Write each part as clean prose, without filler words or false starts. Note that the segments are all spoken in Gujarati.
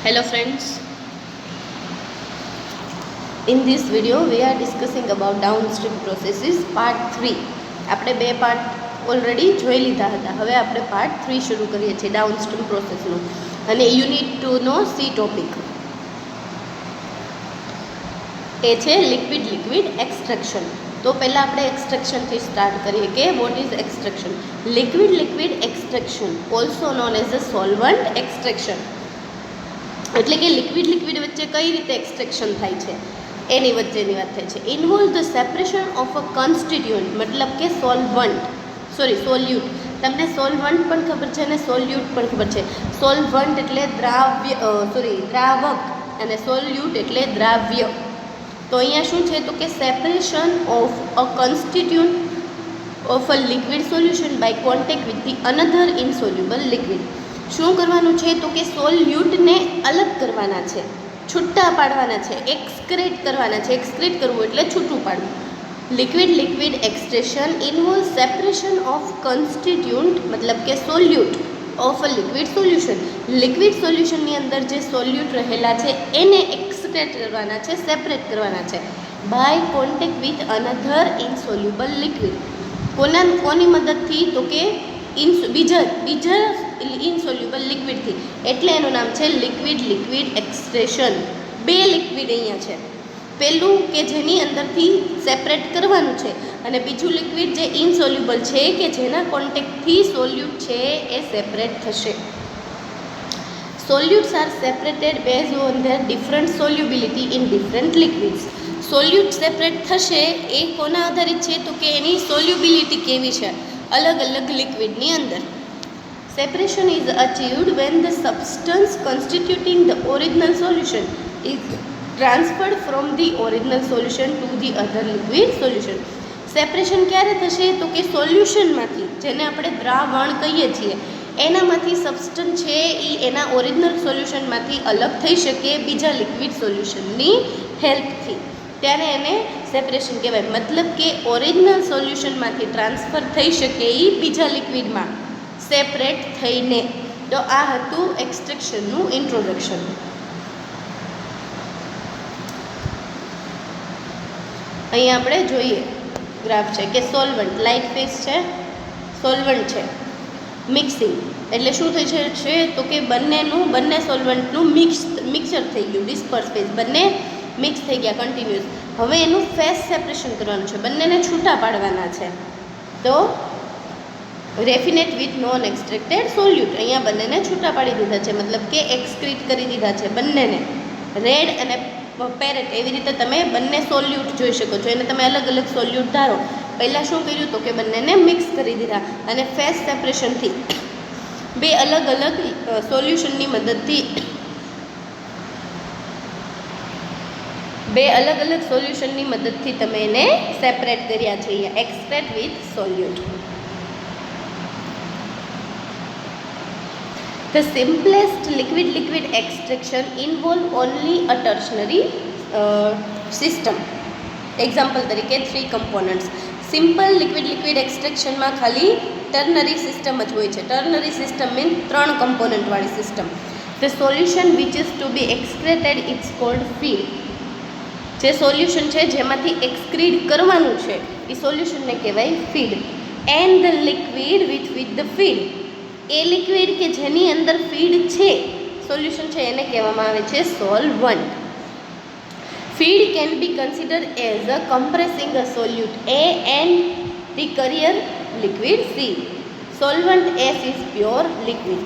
Hello friends, in this video we are discussing about downstream processes part 3. આપણે બે પાર્ટ ઓલરેડી જોઈ લીધા હતા. હવે આપણે પાર્ટ 3 શરૂ કરીએ છીએ ડાઉનસ્ટ્રીમ પ્રોસેસનો અને યુનિટ 2 નો સી ટોપિક એ છે લિક્વિડ એક્સટ્રેક્શન. તો પહેલાં આપણે એક્સટ્રેક્શનથી સ્ટાર્ટ કરીએ કે what is extraction. Liquid extraction also known as a solvent extraction, એટલે કે લિક્વિડ વચ્ચે કઈ રીતે એક્સટ્રેક્શન થાય છે એની વચ્ચેની વાત થાય છે. Involve the separation of a constituent, મતલબ કે સોલ્યુટ. તમને સોલ્વન્ટ પણ ખબર છે અને સોલ્યુટ પણ ખબર છે. સોલ્વન્ટ એટલે દ્રાવક અને સોલ્યુટ એટલે દ્રાવ્ય. તો અહીંયા શું છે તો કે separation of a constituent of a liquid solution by contact with the another insoluble liquid. શું કરવાનું છે તો કે સોલ્યુટને અલગ કરવાના છે, છૂટા પાડવાના છે, એક્સક્રેટ કરવાના છે. એક્સક્રેટ કરવું એટલે છૂટું પાડવું. Liquid extraction involve separation of constituent, મતલબ કે solute of a liquid solution. Liquid સોલ્યુશનની અંદર જે સોલ્યુટ રહેલા છે એને એક્સક્રેટ કરવાના છે, સેપરેટ કરવાના છે by contact with another insoluble liquid. કોની મદદથી તો કે બીજા ઇનસોલ્યુબલ લિક્વિડથી. એટલે એનું નામ છે લિક્વિડ એક્સટ્રેક્શન. બે લિક્વિડ અહીંયા છે, પહેલું કે જેની અંદરથી સેપરેટ કરવાનું છે અને બીજું લિક્વિડ જે ઇનસોલ્યુબલ છે કે જેના કોન્ટેક્ટથી સોલ્યુટ છે એ સેપરેટ થશે. Solutes are separated base on their different solubility in different liquids. Solute separate થશે એ કોના આધારિત છે તો કે એની સોલ્યુબિલિટી કેવી છે અલગ લિક્વિડની અંદર. Separation is achieved when the substance constituting the original solution is transferred from the original solution to the other liquid solution. Separation ક્યારે થશે તો કે સોલ્યુશનમાંથી, જેને આપણે દ્રાવણ કહીએ છીએ, એનામાંથી સબસ્ટન્સ છે એ એના ઓરિજિનલ સોલ્યુશનમાંથી અલગ થઈ શકે બીજા લિક્વિડ સોલ્યુશનની હેલ્પથી, ત્યારે એને સેપરેશન કહેવાય. મતલબ કે ઓરિજિનલ સોલ્યુશનમાંથી ટ્રાન્સફર થઈ શકે એ બીજા લિક્વિડમાં સેપરેટ થઈને. તો આ હતું એક્સટ્રેક્શનનું ઇન્ટ્રોડક્શન. અહીંયા આપણે જોઈએ ગ્રાફ છે કે સોલ્વન્ટ લાઇટ ફેસ છે, સોલ્વન્ટ છે. મિક્સિંગ એટલે શું થઈ છે તો કે બંને સોલ્વન્ટનું મિક્સચર થઈ ગયું, ડિસ્પર્સ ફેઝ, બંને મિક્સ થઈ ગયા કન્ટિન્યુઅસ. હવે એનું ફેઝ સેપરેશન કરવાનું છે, બંનેને છૂટા પાડવાના છે. તો રેફિનેટ વિથ નોન એક્સટ્રેક્ટેડ સોલ્યુટ, અહીંયા બંનેને છૂટા પાડી દીધા છે, મતલબ કે એક્સક્રીટ કરી દીધા છે બંનેને. રેડ અને પેરેટ એવી રીતે તમે બંને સોલ્યુટ જોઈ શકો છો. એને તમે અલગ સોલ્યુટ ધારો. પહેલાં શું કર્યું તો કે બંનેને મિક્સ કરી દીધા અને ફેઝ સેપરેશનથી બે અલગ સોલ્યુશનની મદદથી સોલ્યુશનની મદદથી તમે એને સેપરેટ કર્યા છે. અહીંયા extract with સોલ્યુટ. The simplest liquid extraction involve only a tertiary system. Example તરીકે 3 components. સિમ્પલ લિક્વિડ એક્સટ્રેક્શનમાં ખાલી ટર્નરી સિસ્ટમ જ હોય છે. ટર્નરી સિસ્ટમ મીન્સ 3 કમ્પોનન્ટવાળી system. The solution which is to be excreted is called feed. જે સોલ્યુશન છે જેમાંથી એક્સક્રીટ કરવાનું છે એ સોલ્યુશનને કહેવાય feed. And the liquid with the feed, A liquid કે જેની અંદર ફીડ છે સોલ્યુશન છે એને કહેવામાં આવે છે solvent. Feed can be consider as a compressing a solute A and the carrier liquid C. Solvent S is pure liquid.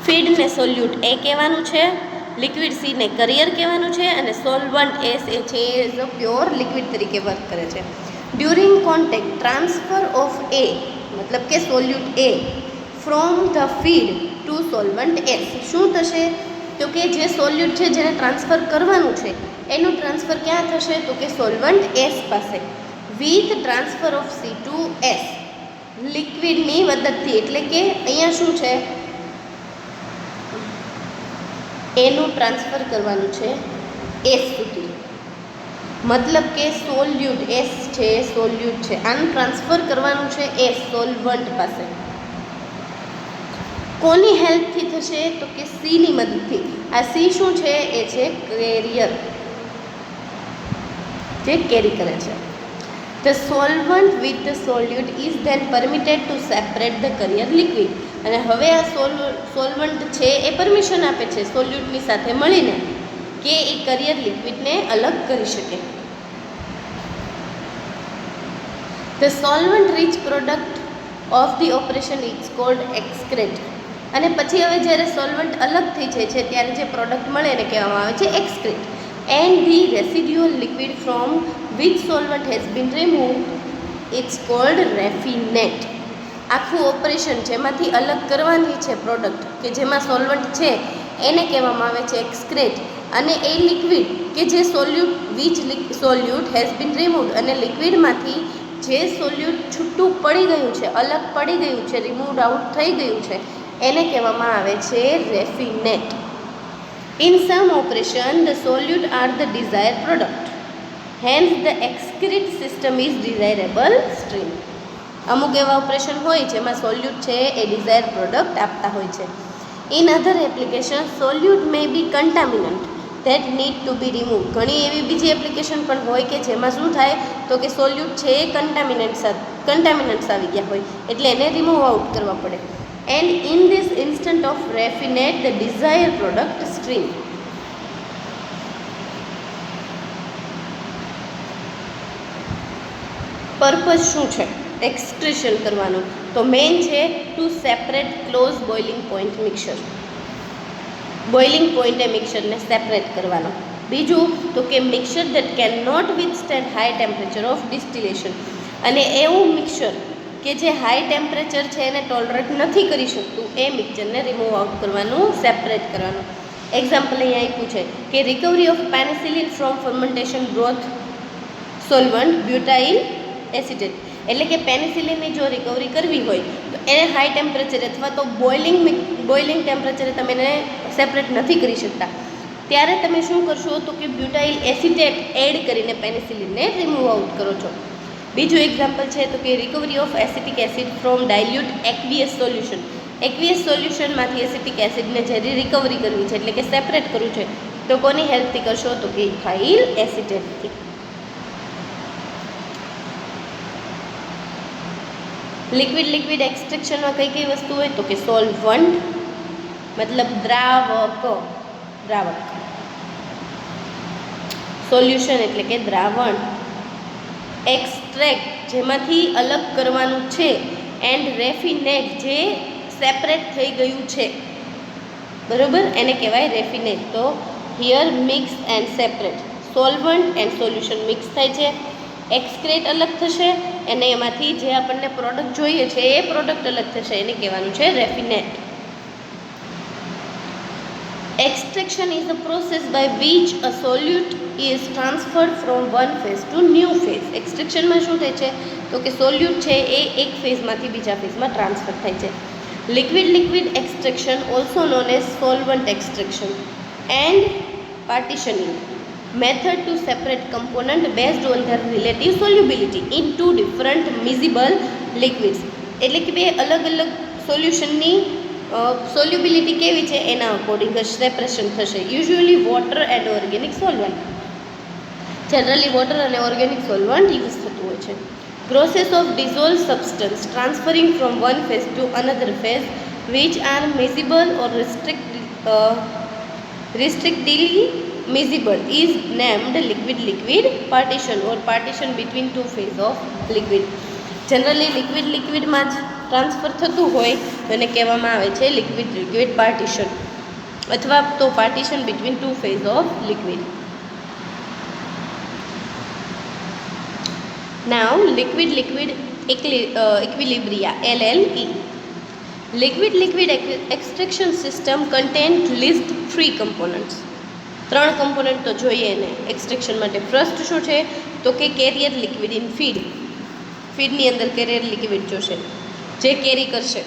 ફીડને સોલ્યુટ A કહેવાનું છે, લિક્વિડ C ને કરિયર કહેવાનું છે અને સોલ્વન્ટ S એ છે એઝ અ પ્યોર લિક્વિડ તરીકે વર્ક કરે છે. During contact transfer of A, મતલબ કે solute A from the feed to solvent S, શું થશે તો કે જે સોલ્યુટ છે જેને ટ્રાન્સફર કરવાનું છે એનું ટ્રાન્સફર ક્યાં થશે તો કે સોલ્વન્ટ S પાસે, with transfer of C to S, લિક્વિડની મદદથી. એટલે કે અહીંયા શું છે એનું ટ્રાન્સફર કરવાનું છે S સુધી, મતલબ કે સોલ્યુટ S છે, આનું ટ્રાન્સફર કરવાનું છે S સોલ્વન્ટ પાસે. કોની હેલ્પથી થશે? તો કે સીની મદદથી. આ સી શું છે? એ છે કેરિયર, જે કેરી કરે છે. The solvent with the solute is then permitted to separate the carrier liquid. અને હવે આ સોલ્વન્ટ છે એ પરમિશન આપે છે સોલ્યુટની સાથે મળીને કે એ કરિયર લિક્વિડને અલગ કરી શકે. The solvent rich product of the operation is called excrete. અને પછી હવે જ્યારે સોલ્વન્ટ અલગ થઈ જાય છે ત્યારે જે પ્રોડક્ટ મળે એને કહેવામાં આવે છે એક્સક્રીટ. And the residual liquid from which solvent has been removed, it's called raffinate. આખું ઓપરેશન જેમાંથી અલગ કરવાની છે પ્રોડક્ટ કે જેમાં સોલ્વન્ટ છે એને કહેવામાં આવે છે એક્સક્રેટ. અને એ લિક્વિડ કે જે સોલ્યુટ હેઝ બીન રિમૂવડ, અને લિક્વિડમાંથી જે સોલ્યુટ છૂટું પડી ગયું છે, અલગ પડી ગયું છે, રિમૂવડ આઉટ થઈ ગયું છે, એને કહેવામાં આવે છે રેફિનેટ. In some operation, the solute are the desired product. Hence, the excrete system is desirable stream. અમુક એવા ઓપરેશન હોય જેમાં સોલ્યુટ છે એ ડિઝાયર પ્રોડક્ટ આપતા હોય છે. In other application solute may be contaminant that need to be remove. ઘણી એવી બીજી એપ્લિકેશન પણ હોય કે જેમાં શું થાય તો કે સોલ્યુટ છે એ કન્ટામિનન્ટ્સ આવી ગયા હોય એટલે એને રિમૂવ આઉટ કરવા પડે. And in this instant of raffinate the desired product stream. Purpose શું છે એક્સટ્રેશન કરવાનું? તો મેઇન છે to separate close boiling point mixture. Boiling પોઈન્ટે મિક્સરને સેપરેટ કરવાનો. બીજું તો કે mixture that can not withstand high temperature of distillation. અને એવું મિક્સર કે જે હાઈ ટેમ્પરેચર છે એને ટોલરેટ નથી કરી શકતું એ મિક્સરને રિમૂવ આઉટ કરવાનું, સેપરેટ કરવાનું. એક્ઝામ્પલ અહીંયા આપ્યું છે કે recovery of penicillin from fermentation broth solvent butyl acetate. એટલે કે પેનિસિલિનની જો રિકવરી કરવી હોય તો એને હાઈ ટેમ્પરેચરે અથવા તો બોઇલિંગ ટેમ્પરેચરે તમે એને સેપરેટ નથી કરી શકતા. ત્યારે તમે શું કરશો તો કે બ્યુટાઇલ એસિટેટ એડ કરીને પેનિસિલિનને રિમૂવ આઉટ કરો છો. બીજું એક્ઝામ્પલ છે તો કે recovery of acetic acid from dilute aqueous solution. Aqueous સોલ્યુશનમાંથી એસિટિક એસિડને જ્યારે રિકવરી કરવી છે એટલે કે સેપરેટ કરવું છે તો કોની હેલ્પથી કરશો તો કે ઇથાઇલ એસિટેટથી. લિક્વિડ એક્સટ્રેક્શનમાં કઈ કઈ વસ્તુ હોય તો કે સોલ્વન્ટ મતલબ દ્રાવક, સોલ્યુશન એટલે કે દ્રાવણ, એક્સટ્રેક્ટ જેમાંથી અલગ કરવાનું છે, એન્ડ રેફિનેટ જે સેપરેટ થઈ ગયું છે, બરોબર, એને કહેવાય રેફિનેટ. તો here mix and separate, solvent and solution mix થાય છે, એક્સક્રેટ અલગ થશે અને એમાંથી જે આપણને પ્રોડક્ટ જોઈએ છે એ પ્રોડક્ટ અલગ થશે, એને કહેવાનું છે રેફિનેટ. Extraction is the process by which a solute is transferred from one phase to new phase. એક્સટ્રેક્શનમાં શું થાય છે તો કે સોલ્યુટ છે એ એક ફેઝમાંથી બીજા ફેઝમાં ટ્રાન્સફર થાય છે. Liquid extraction also known as solvent extraction and partitioning method to separate component based on their relative solubility into different miscible liquids. એટલે કે બે અલગ અલગ સોલ્યુશનની સોલ્યુબિલિટી કેવી છે એના અકોર્ડિંગ જ સેપરેશન થશે. Usually water and organic solvent, generally water અને ઓર્ગેનિક સોલ્વન્ટ યુઝ થતું હોય છે. Process of dissolve substance transferring from one phase to another phase which are miscible or restrictedly miscible is named liquid partition or partition between two phase of liquid. Generally લિક્વિડમાં જ ટ્રાન્સફર થતું હોય તો એને કહેવામાં આવે છે લિક્વિડ પાર્ટીશન અથવા તો partition between two phase of liquid. Now liquid equilibria LLE. Liquid extraction system contains least 3 components. 3 component તો જોઈએ ને એક્સટ્રેક્શન માટે. ફર્સ્ટ શું છે તો કે કેરિયર લિક્વિડ ઇન ફીડની અંદર કેરિયર લિક્વિડ જોશે જે કેરી કરશે.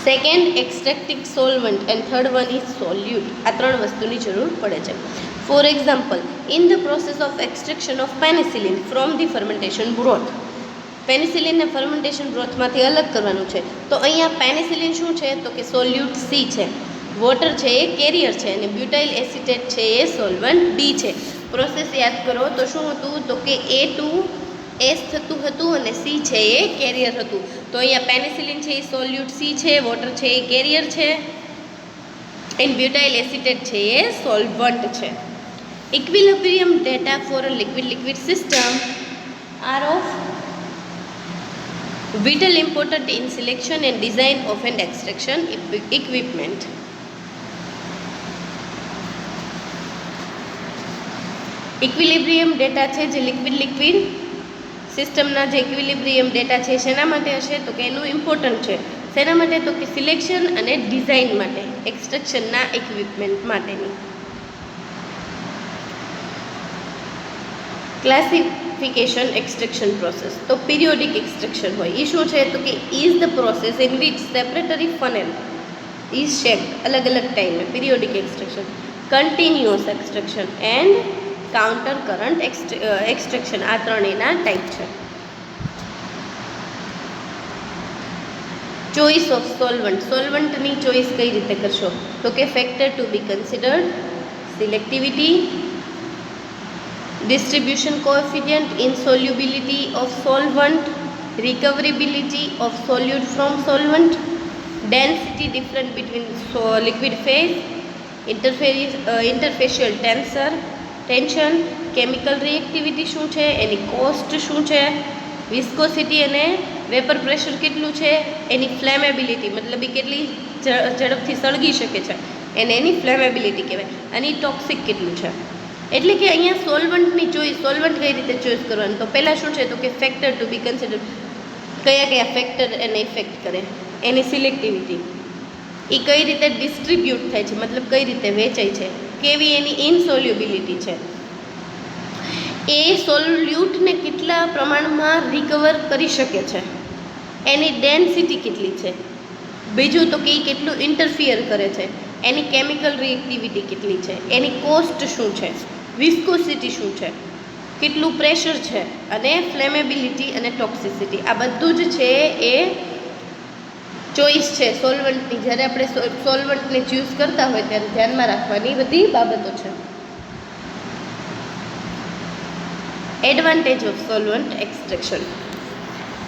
Second extracting solvent and third one is solute. આ 3 વસ્તુની જરૂર પડે છે. For example, in the process of extraction of penicillin from the fermentation broth, પેનિસિલિનને ફર્મેન્ટેશન બ્રોથમાંથી અલગ કરવાનું છે. તો અહીંયા પેનિસિલિન શું છે તો કે સોલ્યુટ સી છે, વોટર છે એ કેરિયર છે અને બ્યુટાઇલ એસિટેટ છે એ સોલ્વન્ટ બી છે. પ્રોસેસ યાદ કરો તો શું હતું તો કે A2 એસ થતું હતું અને સી છે એ કેરિયર હતું. તો અહીંયા પેનિસિલિન છે એ સોલ્યુટ સી છે, વોટર છે એ કેરિયર છે એન્ડ બ્યુટાઇલ એસિટેટ છે એ સોલ્વન્ટ છે. Equilibrium data for a liquid system are of vital important in selection and design of an extraction equipment. Equilibrium data છે જે લિક્વિડ સિસ્ટમના જે ઇક્વિલિબ્રિયમ ડેટા છે શેના માટે હશે તો કે એનું ઇમ્પોર્ટન્ટ છે. શેના માટે તો કે સિલેક્શન અને ડિઝાઇન માટે, એક્સટ્રેક્શનના ઇક્વિપમેન્ટ માટેની. Classification extraction process. તો પિરિયોડિક એક્સટ્રેક્શન હોય એ શું છે તો કે is the process in which separatory funnel is shaped અલગ અલગ ટાઈમે. Periodic extraction, continuous extraction and counter current extraction, આ ત્રણેયના ટાઈપ છે. Choice of solvent. સોલ્વન્ટની ચોઇસ કઈ રીતે કરશો તો કે factor to be considered, selectivity, distribution coefficient, insolubility of solvent, recoverability of solute from solvent, density difference between liquid phase, interfacial tension, chemical reactivity શું છે, એની કોસ્ટ શું છે, વિસ્કોસિટી અને વેપર પ્રેશર કેટલું છે, એની ફ્લેમેબિલિટી મતલબ એ કેટલી ઝડપથી સળગી શકે છે એને એની ફ્લેમેબિલિટી કહેવાય, અને ટોક્સિક કેટલું છે. એટલે કે અહીંયા સોલ્વન્ટની ચોઈસ, સોલ્વન્ટ કઈ રીતે ચોઈસ કરવાનું તો પહેલાં શું છે તો કે ફેક્ટર ટુ બી કન્સિડર, કયા કયા ફેક્ટર એને ઇફેક્ટ કરે, એની સિલેક્ટિવિટી, એ કઈ રીતે ડિસ્ટ્રીબ્યુટ થાય છે મતલબ કઈ રીતે વેચાય છે, કેવી એની ઇનસોલ્યુબિલિટી છે, એ સોલ્યુટને કેટલા પ્રમાણમાં રિકવર કરી શકે છે, એની ડેન્સિટી કેટલી છે, બીજું તો કે એ કેટલું ઇન્ટરફિયર કરે છે, એની કેમિકલ રિએક્ટિવિટી કેટલી છે, એની કોસ્ટ શું છે, વિસ્કોસિટી શું છે, કેટલું પ્રેશર છે, અને ફ્લેમેબિલિટી અને ટોક્સિસિટી, આ બધું જ છે એ ચોઈસ છે સોલ્વન્ટની. જ્યારે આપણે સોલ્વન્ટને ચૂઝ કરતા હોય ત્યારે ધ્યાનમાં રાખવાની બધી બાબતો છે. એડવાન્ટેજ ઓફ સોલ્વન્ટ એક્સટ્રેક્શન,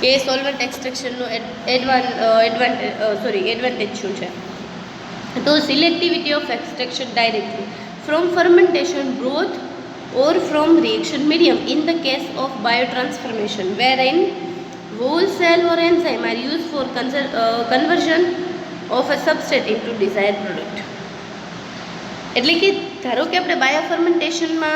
કે સોલ્વન્ટ એક્સટ્રેક્શનનું એડવાન્ટેજ શું છે તો selectivity of extraction directly from fermentation broth or from reaction medium in the case of biotransformation wherein whole cell or enzyme are used for conversion of a substrate into desired product. એટલે કે ધારો કે આપણે બાયોફર્મેન્ટેશનમાં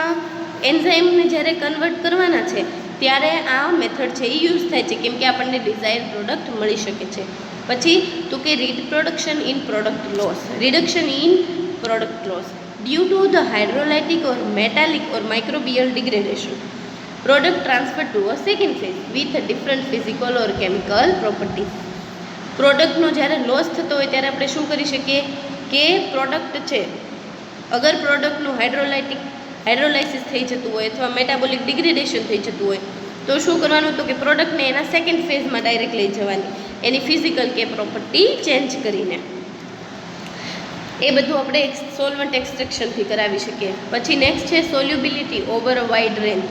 એન્ઝાઇમને જ્યારે કન્વર્ટ કરવાના છે ત્યારે આ મેથડ છે એ યુઝ થાય છે કેમ કે આપણને ડિઝાયર્ડ પ્રોડક્ટ મળી શકે છે. પછી તો કે reproduction in product loss, reduction in product loss due to the hydrolytic or metallic or microbial degradation. Product transferred to a second phase with a different physical or chemical properties. પ્રોડક્ટનો જ્યારે લોસ થતો હોય ત્યારે આપણે શું કરી શકીએ કે પ્રોડક્ટ છે અગર પ્રોડક્ટનું હાઇડ્રોલાઇસિસ થઈ જતું હોય અથવા મેટાબોલિક ડિગ્રેડેશન થઈ જતું હોય તો શું કરવાનું તો કે પ્રોડક્ટને એના સેકન્ડ ફેઝમાં ડાયરેક્ટ લઈ જવાની, એની ફિઝિકલ કે પ્રોપર્ટી ચેન્જ કરીને. એ બધું આપણે સોલ્વન્ટ એક્સટ્રેક્શનથી કરાવી શકીએ. પછી નેક્સ્ટ છે solubility over a wide range,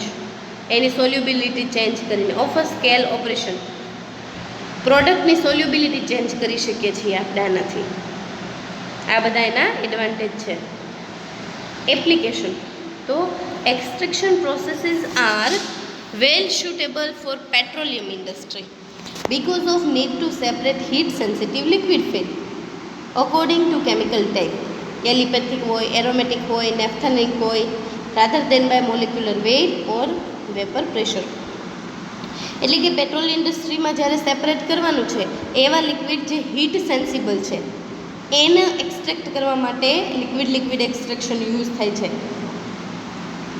any solubility change કરીને. ઓફ અ સ્કેલ ઓપરેશન, પ્રોડક્ટની સોલ્યુબિલિટી ચેન્જ કરી શકીએ છીએ આપણે આનાથી. આ બધા એના એડવાન્ટેજ છે. એપ્લિકેશન, તો extraction processes are well suitable for petroleum industry because of need to separate heat sensitive liquid feed according to chemical type, એલિપેથિક હોય, એરોમેટિક હોય, નેફ્થેલિક હોય, rather than by molecular weight or vapor pressure. એટલે કે પેટ્રોલ ઇન્ડસ્ટ્રીમાં જ્યારે સેપરેટ કરવાનું છે એવા લિક્વિડ જે હીટ સેન્સિબલ છે એને એક્સટ્રેક્ટ કરવા માટે લિક્વિડ એક્સટ્રેક્શન યુઝ થાય છે.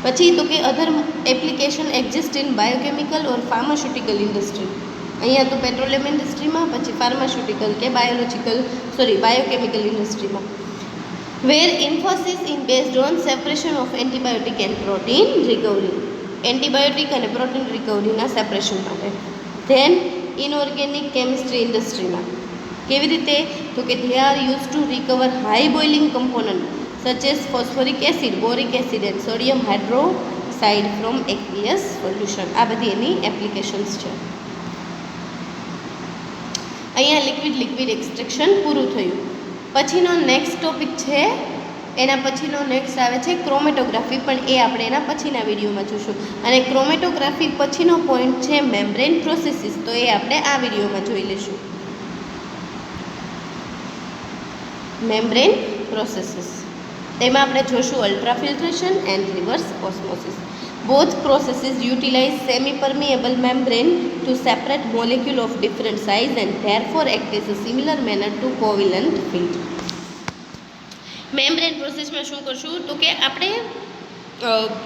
પછી તો કે other application exist in biochemical or pharmaceutical industry. અહીંયા તો પેટ્રોલિયમ ઇન્ડસ્ટ્રીમાં, પછી ફાર્માસ્યુટિકલ કે બાયોકેમિકલ ઇન્ડસ્ટ્રીમાં. Where emphasis in based on separation of antibiotic and protein recovery, antibiotic અને પ્રોટીન રિકવરીના સેપરેશન માટે. ધેન ઇનઓર્ગેનિક કેમિસ્ટ્રી ઇન્ડસ્ટ્રીમાં કેવી રીતે, તો કે they are use to recover high boiling component such as phosphoric acid, boric acid and sodium hydroxide from aqueous solution. આ બધી એની એપ્લિકેશન્સ છે. અહીંયા લિક્વિડ એક્સટ્રેક્શન પૂરું થયું. પછીનો નેક્સ્ટ ટોપિક છે, એના પછીનો નેક્સ્ટ આવે છે ક્રોમેટોગ્રાફી, પણ એ આપણે એના પછીના વિડીયોમાં જોઈશું. અને ક્રોમેટોગ્રાફી પછીનો પોઈન્ટ છે મેમ્બ્રેન પ્રોસેસીસ, તો એ આપણે આ વિડીયોમાં જોઈ લઈશું. મેમ્બ્રેન પ્રોસેસીસ તેમાં આપણે જોઈશું ultrafiltration and reverse osmosis. Both processes utilize semi permeable membrane to separate molecule of different size and therefore act as a similar manner to covalent filter. Membrane પ્રોસેસમાં શું કરશું, તો કે આપણે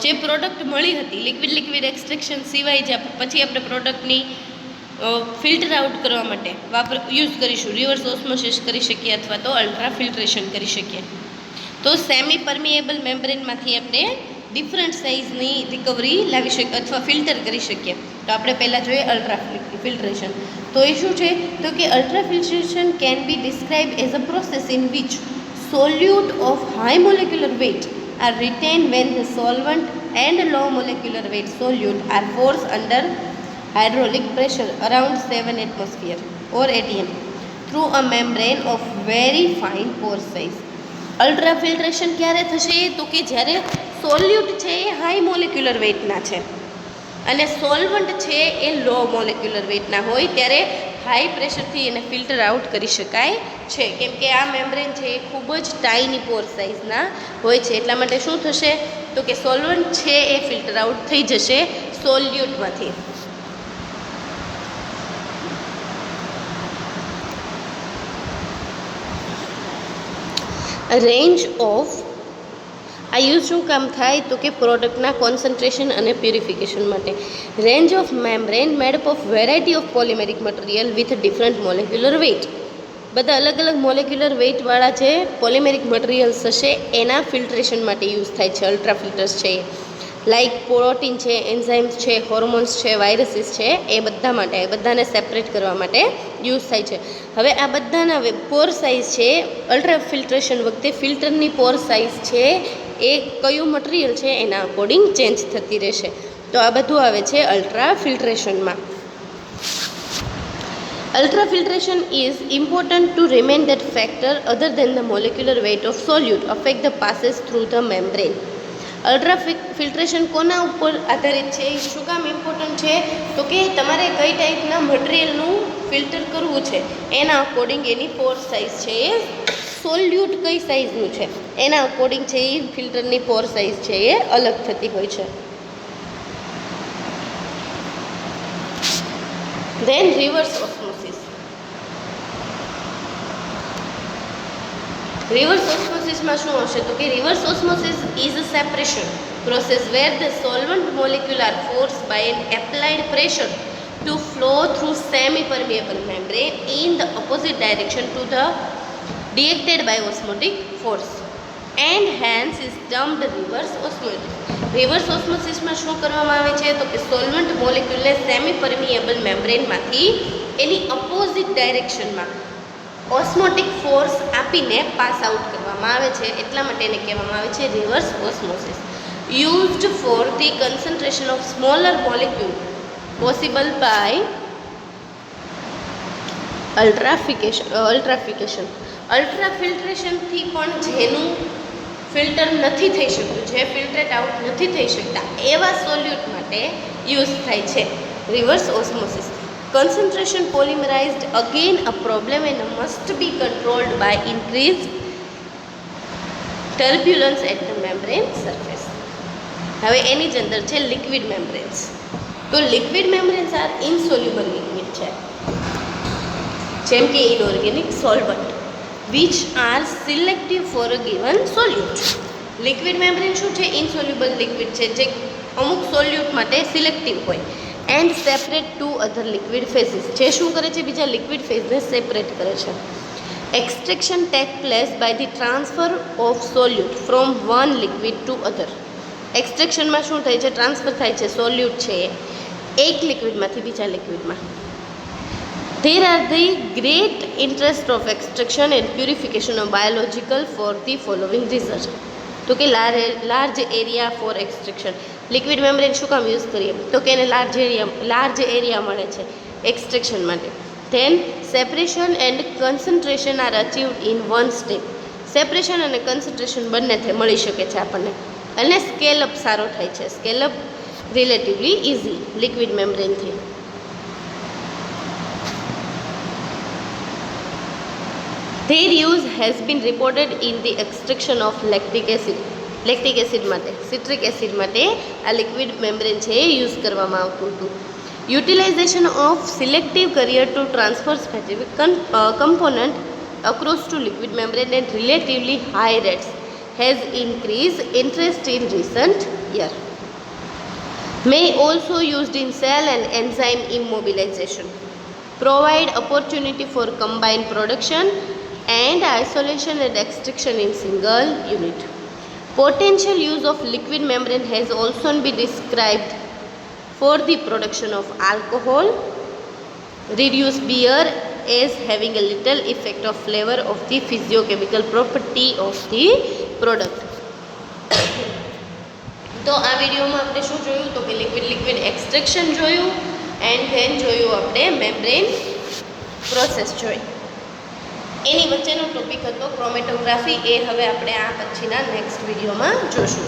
જે પ્રોડક્ટ મળી હતી લિક્વિડ એક્સટ્રેક્શન સિવાય જે પછી આપણે પ્રોડક્ટની ફિલ્ટર આઉટ કરવા માટે યુઝ કરીશું. રિવર્સ ઓસ્મોસિસ કરી શકીએ અથવા તો અલ્ટ્રા ફિલ્ટ્રેશન કરી શકીએ. તો સેમી પરમિએબલ મેમ્બ્રેનમાંથી આપણે ડિફરન્ટ સાઇઝની રિકવરી લાવી શકીએ અથવા ફિલ્ટર કરી શકીએ. તો આપણે પહેલાં જોઈએ અલ્ટ્રા ફિલ્ટ્રેશન. તો એ શું છે, તો કે ultra filtration can be describe as a process in which solute of high molecular weight are retained when the solvent and low molecular weight solute are forced under hydraulic pressure around 7 atmosphere or atm through a membrane of very fine pore size. Ultra filtration ક્યારે થશે, તો કે જ્યારે સોલ્યુટ છે એ હાઈ મોલેક્યુલર વેઇટના છે અને સોલ્વન્ટ છે એ લો મોલેક્યુલર વેઇટના હોય ત્યારે હાઈ પ્રેશરથી એને ફિલ્ટર આઉટ કરી શકાય છે. કેમ કે આ મેમ્બ્રેન છે એ ખૂબ જ ટાઇની પોર સાઇઝના હોય છે. એટલા માટે શું થશે, તો કે સોલ્વન્ટ છે એ ફિલ્ટર આઉટ થઈ જશે સોલ્યુટમાંથી. રેન્જ ઓફ આ યુઝ શું કામ થાય, તો કે પ્રોડક્ટના કોન્સન્ટ્રેશન અને પ્યુરિફિકેશન માટે. Range of membrane made up of variety of polymeric material with different molecular weight. બધા અલગ મોલેક્યુલર વેઇટવાળા જે પોલિમેરિક મટીરિયલ્સ હશે એના ફિલ્ટ્રેશન માટે યુઝ થાય છે અલ્ટ્રા ફિલ્ટર્સ છે. લાઇક પ્રોટીન છે, એન્ઝાઇમ્સ છે, હોર્મોન્સ છે, વાયરસીસ છે, એ બધા માટે બધાને સેપરેટ કરવા માટે યુઝ થાય છે. હવે આ બધાના પોર સાઇઝ છે અલ્ટ્રા ફિલ્ટ્રેશન વખતે ફિલ્ટરની પોર સાઇઝ છે એ કયું મટીરિયલ છે એના અકોર્ડિંગ ચેન્જ થતી રહેશે. તો આ બધું આવે છે ultra ફિલ્ટ્રેશનમાં. Ultra filtration is important to remain that factor other than the molecular weight of solute affect the passes through the membrane. Ultra filtration કોના ઉપર આધારિત છે, શું કામ ઇમ્પોર્ટન્ટ છે, તો કે તમારે કઈ ટાઈપના મટીરિયલનું ફિલ્ટર કરવું છે એના અકોર્ડિંગ એની પોર સાઇઝ છે એ સોલ્યુટ કઈ સાઇઝનું છે એના અકોર્ડિંગ છે એ ફિલ્ટરની પોર સાઇઝ છે એ અલગ થતી હોય છે. Then reverse osmosis. રિવર્સ ઓસ્મોસિસમાં શું હશે, તો કે reverse osmosis is a separation process where the solvent molecule are forced by an applied pressure to flow through semi-permeable membrane in the opposite direction to the directed by osmotic force and hence is termed reverse osmosis. Reverse ઓસ્મોસિસમાં શું કરવામાં આવે છે, તો કે સોલ્વન્ટ મોલેક્યુલને સેમી પરમિએબલ મેમ્બ્રેનમાંથી એની અપોઝિટ ડાયરેક્શનમાં ઓસ્મોટિક ફોર્સ આપીને પાસ આઉટ કરવામાં આવે છે. એટલા માટે એને કહેવામાં આવે છે reverse osmosis. used for the concentration of smaller molecule possible by ultrafiltration. અલ્ટ્રાફિલ્ટ્રેશનથી પણ જેનું ફિલ્ટર નથી થઈ શકતું, જે ફિલ્ટરેટ આઉટ નથી થઈ શકતા એવા સોલ્યુટ માટે યુઝ થાય છે reverse osmosis. Concentration polymerized again a problem and must be controlled by increased turbulence at the membrane surface. હવે એની જ અંદર છે લિક્વિડ મેમ્બ્રેન્સ. તો લિક્વિડ મેમ્બ્રેન્સ આર ઇનસોલ્યુબલ લિક્વિડ છે, જેમ કે inorganic solvent which are selective for a given સોલ્યુટ. Liquid membrane શું છે, ઇનસોલ્યુબલ લિક્વિડ છે જે અમુક સોલ્યુટ માટે સિલેક્ટિવ હોય and separate to other liquid ફેઝિસ. જે શું કરે છે, બીજા લિક્વિડ ફેઝને સેપરેટ કરે છે. Extraction take place by the transfer of solute from one liquid to other. એક્સટ્રેક્શનમાં શું થાય છે, ટ્રાન્સફર થાય છે સોલ્યુટ છે એક લિક્વિડમાંથી બીજા લિક્વિડમાં. There are the great interest of extraction and purification of biological for the following research. તો કે large area for extraction. Liquid membrane શું કામ યુઝ કરીએ? તો કે એને લાર્જ એરિયા મળે છે એક્સટ્રેક્શન માટે. Then separation and concentration are achieved in one step. Separation અને કન્સન્ટ્રેશન બંને મળી શકે છે આપણને, અને સ્કેલઅપ સારો થાય છે. સ્કેલઅપ રિલેટિવલી ઇઝી લિક્વિડ મેમ્બ્રેનથી. Their use has been reported in the extraction of lactic acid. Lactic acid માટે, સિટ્રિક એસિડ માટે આ લિક્વિડ મેમ્બ્રેન છે એ યુઝ કરવામાં આવતું હતું. Utilization of selective carrier to transfer specific component across to liquid membrane at relatively high rates has increased interest in recent years. May also used in cell and enzyme immobilization. Provide opportunity for combined production and isolation and extraction in single unit. Potential use of liquid membrane has also been described for the production of alcohol. Reduce beer as having a little effect of flavor of the physiochemical property of the product. તો આ વિડીયોમાં આપણે શું જોયું? તો કે લિક્વિડ એક્સટ્રેક્શન જોયું, એન્ડ ધેન જોયું આપણે મેમ્બ્રેન પ્રોસેસ જોઈ. એની વચ્ચેનો ટોપિક હતો ક્રોમેટોગ્રાફી. એ હવે આપણે આ પછીના નેક્સ્ટ વિડીયોમાં જોશું.